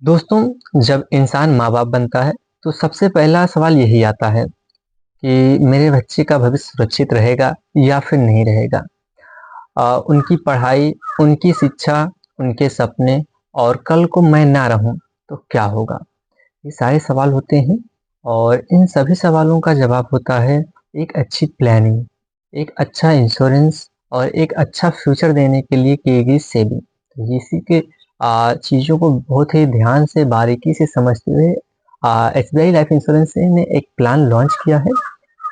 दोस्तों, जब इंसान माँ-बाप बनता है, तो सबसे पहला सवाल यही आता है कि मेरे बच्चे का भविष्य सुरक्षित रहेगा या फिर नहीं रहेगा। उनकी पढ़ाई, उनकी शिक्षा, उनके सपने और कल को मैं ना रहूँ, तो क्या होगा? ये सारे सवाल होते हैं और इन सभी सवालों का जवाब होता है एक अच्छी प्लानिंग, एक अच्छा इंश्योरेंस और एक अच्छा फ्यूचर देने के लिए की गई सेविंग। तो इसी के चीज़ों को बहुत ही ध्यान से बारीकी से समझते हुए एसबीआई लाइफ इंश्योरेंस ने एक प्लान लॉन्च किया है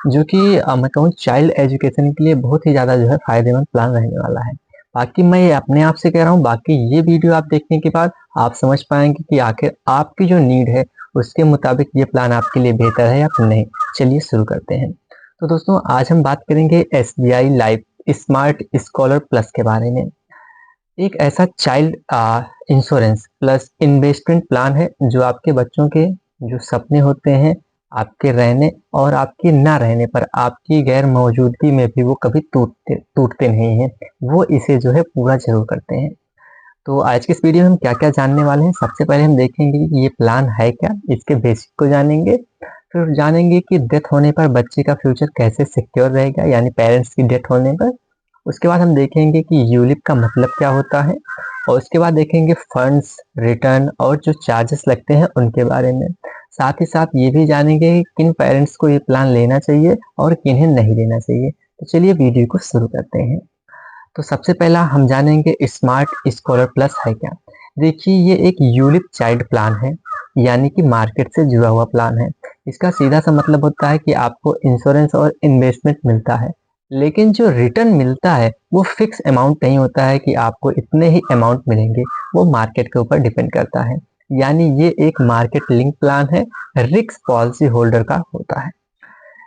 जो कि मैं कहूँ चाइल्ड एजुकेशन के लिए बहुत ही ज़्यादा जो है फ़ायदेमंद प्लान रहने वाला है। बाकी मैं ये अपने आप से कह रहा हूँ, बाकी ये वीडियो आप देखने के बाद आप समझ पाएँगे कि आखिर आपकी जो नीड है, उसके मुताबिक ये प्लान आपके लिए बेहतर है या फिर नहीं। चलिए शुरू करते हैं। तो दोस्तों, आज हम बात करेंगे SBI life smart scholar plus के बारे में। एक ऐसा child insurance plus investment plan है जो आपके बच्चों के जो सपने होते हैं, आपके रहने और आपके ना रहने पर आपकी गैर मौजूदगी में भी वो कभी टूटते टूटते नहीं हैं। वो इसे जो है पूरा ज़रूर करते हैं। तो आज के इस वीडियो में हम क्या-क्या जानने वाले हैं, सबसे पहले हम देखेंगे कि ये प्लान है क्या, इसके बेसिक को जानेंगे। फिर जानेंगे कि डेथ होने पर बच्चे का फ्यूचर कैसे सिक्योर रहेगा, यानी पेरेंट्स की डेथ होने पर। उसके बाद हम देखेंगे कि यूलिप का मतलब क्या होता है और उसके बाद देखेंगे फंड्स, रिटर्न और जो चार्जेस लगते हैं उनके बारे में। साथ ही साथ ये भी जानेंगे कि किन पेरेंट्स को ये प्लान लेना चाहिए और किन्हें नहीं लेना चाहिए। तो चलिए वीडियो को शुरू करते हैं। तो सबसे पहला हम जानेंगे स्मार्ट स्कॉलर प्लस है क्या। देखिए, ये एक यूलिप चाइल्ड प्लान है, यानी कि मार्केट से जुड़ा हुआ प्लान है। इसका सीधा सा मतलब होता है कि आपको इंश्योरेंस और इन्वेस्टमेंट मिलता है, लेकिन जो रिटर्न मिलता है वो फिक्स अमाउंट नहीं होता है कि आपको इतने ही अमाउंट मिलेंगे। वो मार्केट के ऊपर डिपेंड करता है। यानी ये एक मार्केट लिंक प्लान है, रिस्क पॉलिसी होल्डर का होता है।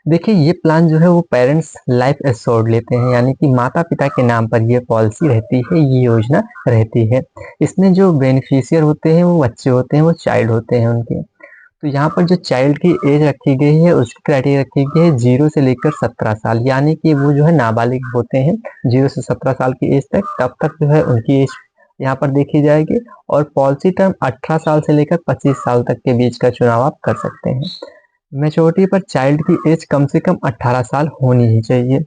देखिए, ये प्लान जो है वो पेरेंट्स लाइफ एश्योर्ड लेते हैं, यानी कि माता-पिता के नाम पर ये पॉलिसी रहती है, ये योजना रहती है। इसमें जो बेनिफिशियर होते हैं वो बच्चे होते हैं, वो चाइल्ड होते हैं उनके। तो यहाँ पर जो चाइल्ड की एज रखी गई है, उसकी क्राइटेरिया रखी गई है 0 से लेकर 17 साल, यानी कि वो जो है नाबालिग होते हैं 0 से 17 साल की एज तक, तब तक जो है उनकी एज यहाँ पर देखी जाएगी। और पॉलिसी टर्म 18 साल से लेकर 25 साल तक के बीच का चुनाव आप कर सकते हैं। मैच्योरिटी पर चाइल्ड की एज कम से कम 18 साल होनी ही चाहिए।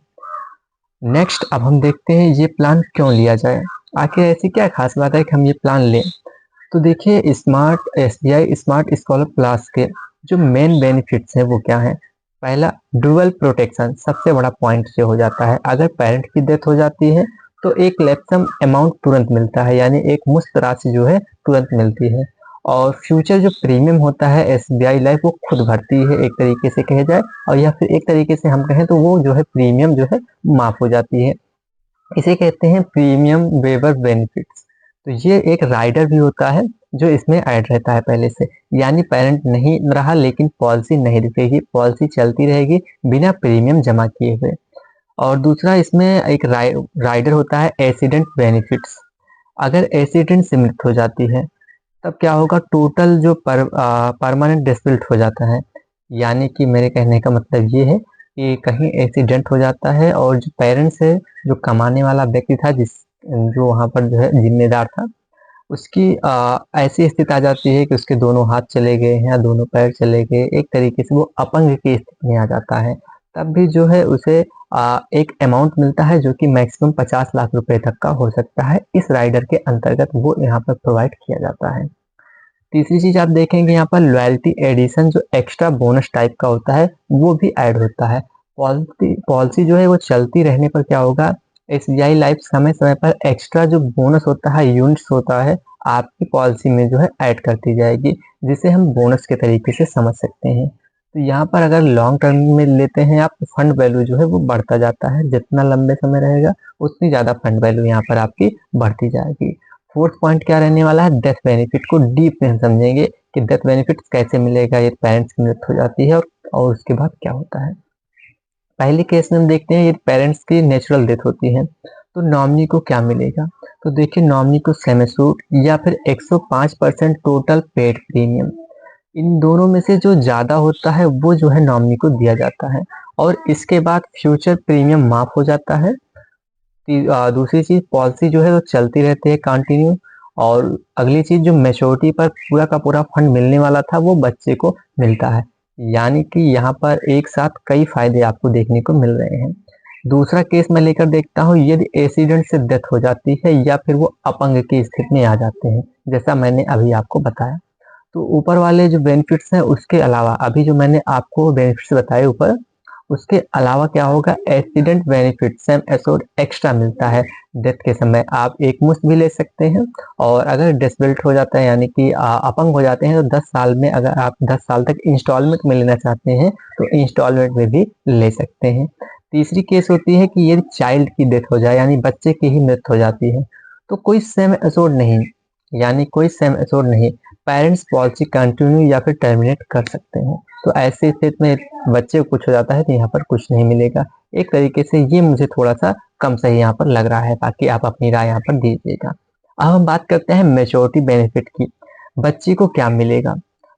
नेक्स्ट अब हम देखते हैं ये प्लान क्यों लिया जाए। आखिर ऐसी क्या खास बात है कि हम ये प्लान लें। तो देखिए, smart SBI smart scholar plus के जो मेन बेनिफिट्स हैं वो क्या हैं। पहला, डुअल प्रोटेक्शन सबसे बड़ा पॉइंट ये हो जाता है। अगर पेरेंट की डेथ हो जाती है तो एक लैपसम अमाउंट तुरंत मिलता है, यानी एक मुश्त राशि जो है तुरंत मिलती है। और फ्यूचर जो प्रीमियम होता है एसबीआई लाइफ वो खुद भरती है, एक तरीके से कहा जाए, और या फिर एक तरीके से हम कहें तो वो जो है प्रीमियम जो है माफ हो जाती है। इसे कहते हैं प्रीमियम वेवर बेनिफिट्स। तो ये एक राइडर भी होता है जो इसमें ऐड रहता है पहले से, यानी पेरेंट नहीं रहा लेकिन पॉलिसी नहीं रुकेगी, पॉलिसी चलती रहेगी बिना प्रीमियम जमा किए हुए। और दूसरा इसमें एक राइडर होता है एक्सीडेंट बेनिफिट्स। अगर एक्सीडेंट से मृत्यु हो जाती है तब क्या होगा, टोटल जो परमानेंट डिसबिल्ट हो जाता है। यानी कि मेरे कहने का मतलब ये है कि कहीं एक्सीडेंट हो जाता है और जो पेरेंट्स है, जो कमाने वाला व्यक्ति था, जिस जो वहाँ पर जो है जिम्मेदार था, उसकी ऐसी स्थिति आ जाती है कि उसके दोनों हाथ चले गए हैं या दोनों पैर चले गए, एक तरीके से वो अपंग की स्थिति में आ जाता है। तब भी जो है उसे एक अमाउंट मिलता है जो कि मैक्सिमम 50 लाख रुपए तक का हो सकता है। इस राइडर के अंतर्गत वो यहाँ पर प्रोवाइड किया जाता है। तीसरी चीज आप देखेंगे यहाँ पर लॉयल्टी एडिशन, जो एक्स्ट्रा बोनस टाइप का होता है वो भी ऐड होता है। पॉलिसी पॉलिसी जो है वो चलती रहने पर क्या होगा, एसबीआई लाइफ समय समय पर एक्स्ट्रा जो बोनस होता है, यूनिट्स होता है, आपकी पॉलिसी में जो है ऐड करती जाएगी, जिसे हम बोनस के तरीके से समझ सकते हैं। तो यहाँ पर अगर लॉन्ग टर्म में लेते हैं आप, फंड वैल्यू जो है वो बढ़ता जाता है, जितना लंबे समय रहेगा उतनी ज्यादा फंड वैल्यू यहाँ पर आपकी बढ़ती जाएगी। फोर्थ पॉइंट क्या रहने वाला है, डेथ बेनिफिट को डीप में हम समझेंगे कि डेथ बेनिफिट कैसे मिलेगा, ये पेरेंट्स की मृत्यु हो जाती है और उसके बाद क्या होता है। पहले केस में हम देखते हैं ये पेरेंट्स की नेचुरल डेथ होती है तो नॉमिनी को क्या मिलेगा। तो देखिए, नॉमिनी को सेम एश्योर्ड या फिर 105% टोटल पेड प्रीमियम, इन दोनों में से जो ज्यादा होता है वो जो है नॉमिनी को दिया जाता है। और इसके बाद फ्यूचर प्रीमियम माफ हो जाता है। दूसरी चीज, पॉलिसी जो है वो चलती रहती है कंटिन्यू। और अगली चीज, जो मैच्योरिटी पर पूरा का पूरा फंड मिलने वाला था वो बच्चे को मिलता है। यानी कि यहाँ पर एक साथ कई फायदे आपको देखने को मिल रहे हैं। दूसरा केस मैं लेकर देखता हूँ, यदि एक्सीडेंट से डेथ हो जाती है या फिर वो अपंग की स्थिति में आ जाते हैं, जैसा मैंने अभी आपको बताया। तो ऊपर वाले जो बेनिफिट्स हैं उसके अलावा, अभी जो मैंने आपको बेनिफिट्स बताए ऊपर, उसके अलावा क्या होगा, accident benefit same assured extra मिलता है। डेथ के समय आप एक मुश्त भी ले सकते हैं, और अगर डिसेबल्ड हो जाता है यानी कि अपंग हो जाते हैं, तो 10 साल में, अगर आप 10 साल तक इंस्टॉलमेंट में लेना चाहते हैं तो इंस्टॉलमेंट में भी ले सकते हैं। तीसरी केस होती है कि यदि चाइल्ड की डेथ हो जाए, यानी बच्चे की ही मृत्यु हो जाती है, तो कोई सेम एश्योर्ड नहीं, यानी कोई सेम एश्योर्ड नहीं, पेरेंट्स पॉलिसी कंटिन्यू या फिर टर्मिनेट कर सकते हैं। तो ऐसे स्थिति में बच्चे को कुछ हो जाता है तो यहाँ पर कुछ नहीं मिलेगा। एक तरीके से ये मुझे थोड़ा सा कम सही यहाँ पर लग रहा है, बाकी आप अपनी राय यहाँ पर दीजिएगा। अब हम बात करते हैं मेच्योरिटी बेनिफिट की, बच्चे को क्या मिलेगा।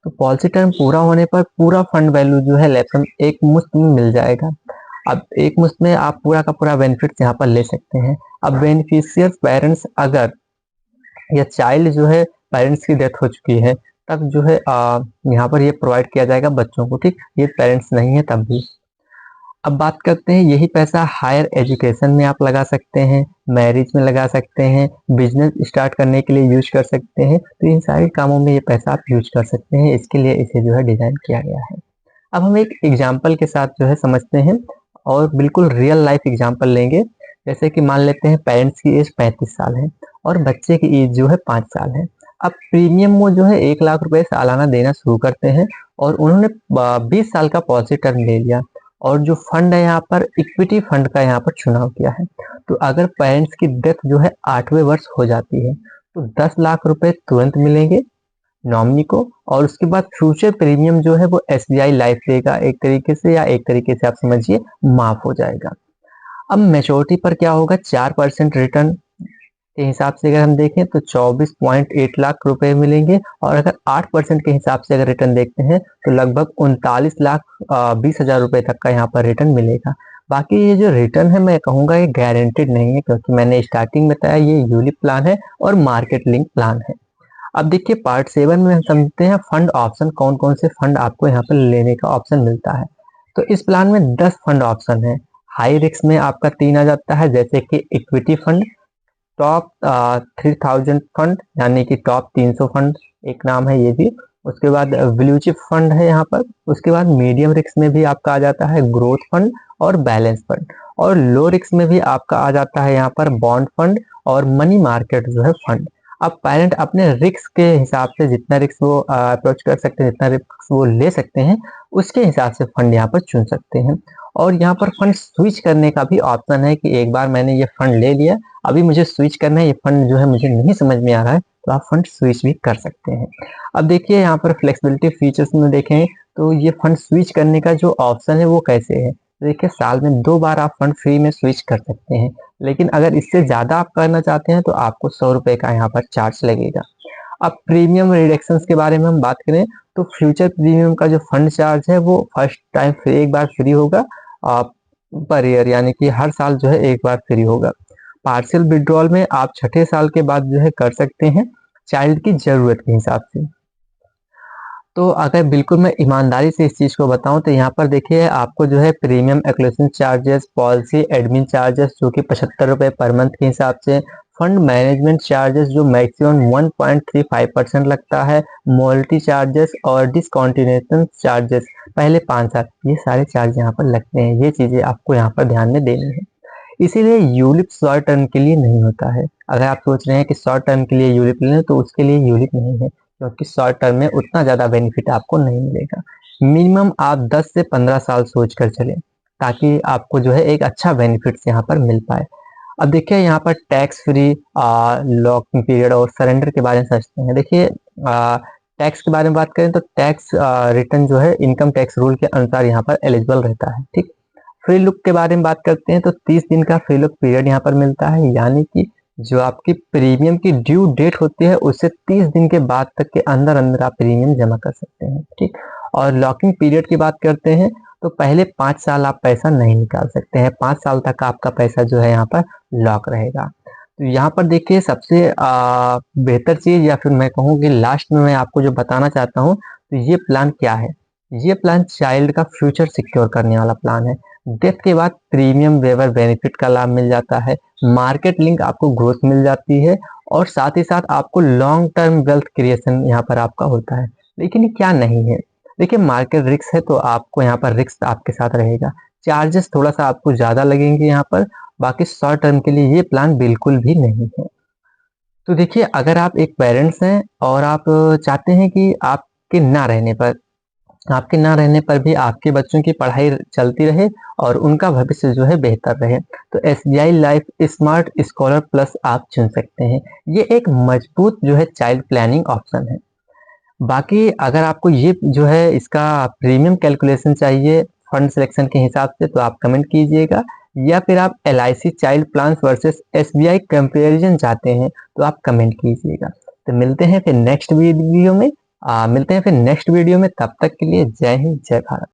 तो पॉलिसी टर्म पूरा होने पर पूरा फंड वैल्यू जो है लैपटॉप एक मुश्त में मिल जाएगा। अब एक मुश्त में आप पूरा का पूरा बेनिफिट यहाँ पर ले सकते हैं। अब बेनिफिशियर पेरेंट्स, अगर या चाइल्ड जो है पेरेंट्स की डेथ हो चुकी है, तब जो है यहाँ पर ये प्रोवाइड किया जाएगा बच्चों को, ठीक, ये पेरेंट्स नहीं है तब भी। अब बात करते हैं, यही पैसा हायर एजुकेशन में आप लगा सकते हैं, मैरिज में लगा सकते हैं, बिजनेस स्टार्ट करने के लिए यूज कर सकते हैं, तो इन सारे कामों में ये पैसा आप यूज कर सकते हैं, इसके लिए इसे जो है डिजाइन किया गया है। अब हम एक एग्जाम्पल के साथ जो है समझते हैं, और बिल्कुल रियल लाइफ एग्जाम्पल लेंगे। जैसे कि मान लेते हैं पेरेंट्स की एज 35 साल है और बच्चे की एज जो है 5 साल है। अब प्रीमियम वो जो है 1 लाख रुपए सालाना देना शुरू करते हैं, और उन्होंने 20 साल का पॉलिसी टर्म ले लिया, और जो फंड है यहाँ पर इक्विटी फंड का यहाँ पर चुनाव किया है। तो अगर पेरेंट्स की डेथ जो है 8वें वर्ष हो जाती है, तो 10 लाख रुपए तुरंत मिलेंगे नॉमिनी को, और उसके बाद फ्यूचर प्रीमियम जो है वो एसबीआई लाइफ देगा एक तरीके से, या एक तरीके से आप समझिए माफ हो जाएगा। अब मेच्योरिटी पर क्या होगा, 4% रिटर्न के हिसाब से अगर हम देखें तो 24.8 लाख रुपए मिलेंगे, और अगर 8% के हिसाब से अगर रिटर्न देखते हैं तो लगभग 39 लाख 20 हजार रुपए तक का यहाँ पर रिटर्न मिलेगा। बाकी ये जो रिटर्न है मैं कहूँगा ये गारंटेड नहीं है, क्योंकि मैंने स्टार्टिंग में बताया ये यूलिप प्लान है और मार्केट लिंक प्लान है। अब देखिए पार्ट 7 में हम समझते हैं फंड ऑप्शन, कौन कौन से फंड आपको यहाँ पर लेने का ऑप्शन मिलता है। तो इस प्लान में 10 फंड ऑप्शन है। हाई रिस्क में आपका 3 आ जाता है, जैसे कि इक्विटी फंड, टॉप 3000 फंड यानी कि टॉप 300 फंड एक नाम है ये भी। उसके बाद ब्लू चिप फंड है यहाँ पर। उसके बाद मीडियम रिस्क में भी आपका आ जाता है ग्रोथ फंड और बैलेंस फंड, और लो रिस्क में भी आपका आ जाता है यहाँ पर बॉन्ड फंड और मनी मार्केट जो है फंड। अब पेरेंट अपने रिस्क के हिसाब से जितना रिस्क वो अप्रोच कर सकते हैं, जितना रिस्क वो ले सकते हैं, उसके हिसाब से फंड यहाँ पर चुन सकते हैं। और यहाँ पर फंड स्विच करने का भी ऑप्शन है कि एक बार मैंने ये फंड ले लिया, अभी मुझे स्विच करना है, ये फंड जो है मुझे नहीं समझ में आ रहा है, तो आप फंड स्विच भी कर सकते हैं। अब देखिए यहाँ पर फ्लेक्सिबिलिटी फीचर्स में देखें तो ये फंड स्विच करने का जो ऑप्शन है वो कैसे है। देखिए साल में 2 बार आप फंड फ्री में स्विच कर सकते हैं, लेकिन अगर इससे ज्यादा आप करना चाहते हैं तो आपको 100 रुपए का यहाँ पर चार्ज लगेगा। अब प्रीमियम रिडक्शन के बारे में हम बात करें तो फ्यूचर प्रीमियम का जो फंड चार्ज है वो फर्स्ट टाइम फ्री, एक बार फ्री होगा पर ईयर, यानी कि हर साल जो है एक बार फ्री होगा। पार्शियल विड्रॉल में आप छठे साल के बाद जो है कर सकते हैं, चाइल्ड की जरूरत के हिसाब से। तो अगर बिल्कुल मैं ईमानदारी से इस चीज को बताऊं तो यहाँ पर देखिए आपको जो है premium acquisition charges, policy admin charges जो कि 75 रुपए पर मंथ के हिसाब से, फंड मैनेजमेंट चार्जेस जो मैक्सिमम 1.35% लगता है, मॉल्टी चार्जेस और डिसकॉन्टिन्यूएशन चार्जेस पहले 5 साल, ये सारे चार्ज यहाँ पर लगते हैं। ये चीजें आपको यहाँ पर ध्यान में देनी है। इसीलिए यूलिप शॉर्ट टर्म के लिए नहीं होता है। अगर आप सोच रहे हैं कि शॉर्ट टर्म के लिए यूलिप लें तो उसके लिए यूलिप नहीं है, क्योंकि शॉर्ट टर्म में उतना ज्यादा बेनिफिट आपको नहीं मिलेगा। मिनिमम आप 10 से 15 साल सोच कर चलें, ताकि आपको जो है एक अच्छा बेनिफिट यहाँ पर मिल पाए। अब देखिए यहाँ पर टैक्स फ्री लॉकिंग पीरियड और सरेंडर के बारे में समझते हैं। देखिए टैक्स के बारे में बात करें तो टैक्स रिटर्न जो है इनकम टैक्स रूल के अनुसार यहाँ पर एलिजिबल रहता है, ठीक। फ्री लुक के बारे में बात करते हैं तो 30 दिन का फ्री लुक पीरियड यहाँ पर मिलता है, यानी कि जो आपकी प्रीमियम की ड्यू डेट होती है उससे 30 दिन के बाद तक के अंदर अंदर आप प्रीमियम जमा कर सकते हैं, ठीक। और लॉकिंग पीरियड की बात करते हैं तो पहले 5 साल आप पैसा नहीं निकाल सकते हैं, 5 साल तक आपका पैसा जो है यहाँ पर लॉक रहेगा। तो तो यहाँ पर देखिए सबसे बेहतर चीज़ या फिर मैं कहूँ कि लास्ट में मैं आपको जो बताना चाहता हूँ, तो ये प्लान क्या है? ये प्लान चाइल्ड का फ्यूचर सिक्योर करने वाला प्लान है। डेथ के बाद प्रीमियम वेवर बेनिफिट का लाभ मिल जाता है, मार्केट लिंक आपको ग्रोथ मिल जाती है और साथ ही साथ आपको लॉन्ग टर्म वेल्थ क्रिएशन यहाँ पर आपका होता है। लेकिन ये क्या नहीं है? देखिए मार्केट रिस्क है तो आपको यहाँ पर रिस्क आपके साथ रहेगा। चार्जेस थोड़ा-सा आपको ज़्यादा लगेंगे यहाँ पर, बाकी शॉर्ट टर्म के लिए ये प्लान बिल्कुल भी नहीं है। तो देखिए अगर आप एक पेरेंट्स हैं और आप चाहते हैं कि आपके ना रहने पर भी आपके बच्चों की पढ़ाई चलती रहे और उनका भविष्य जो है बेहतर रहे, तो SBI life smart scholar plus आप चुन सकते हैं। ये एक मजबूत जो है चाइल्ड प्लानिंग ऑप्शन है। बाकी अगर आपको ये जो है इसका प्रीमियम कैलकुलेशन चाहिए फंड सिलेक्शन के हिसाब से तो आप कमेंट कीजिएगा, या फिर आप LIC child plans versus SBI comparison चाहते हैं तो आप कमेंट कीजिएगा। तो मिलते हैं फिर नेक्स्ट वीडियो में, तब तक के लिए जय हिंद जय भारत।